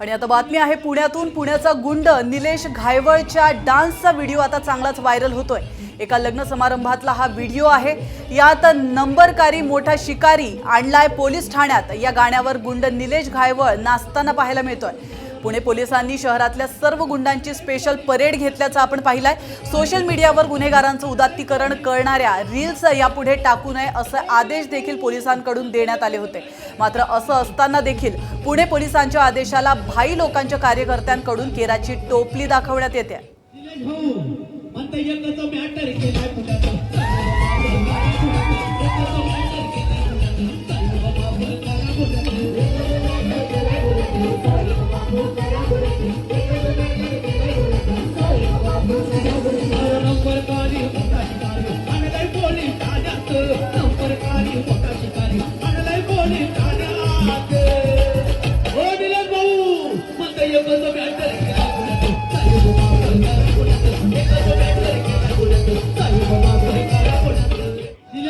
आणि आता बातमी आहे पुण्यातून। पुण्याचा गुंड निलेश घायवळच्या डान्सचा व्हिडिओ आता चांगलाच व्हायरल होतोय। एका लग्न समारंभातला हा व्हिडिओ आहे। यात नंबरकारी मोठा शिकारी आणलाय पोलीस ठाण्यात। या गाण्यावर गुंड निलेश घायवळ नाचताना पाहायला मिळतोय। पुणे पोलिसांनी शहरातल्या सर्व गुंडांची स्पेशल परेड घेतल्याचं आपण पाहिलंय। सोशल मीडियावर गुन्हेगारांचं उदात्तीकरण करणाऱ्या रील्स यापुढे टाकू नये असे आदेश देखील पोलिसांकडून देण्यात आले होते। मात्र असं असताना देखील पुणे पोलिसांच्या आदेशाला भाई लोकांच्या कार्यकर्त्यांकडून केराची टोपली दाखवण्यात येते।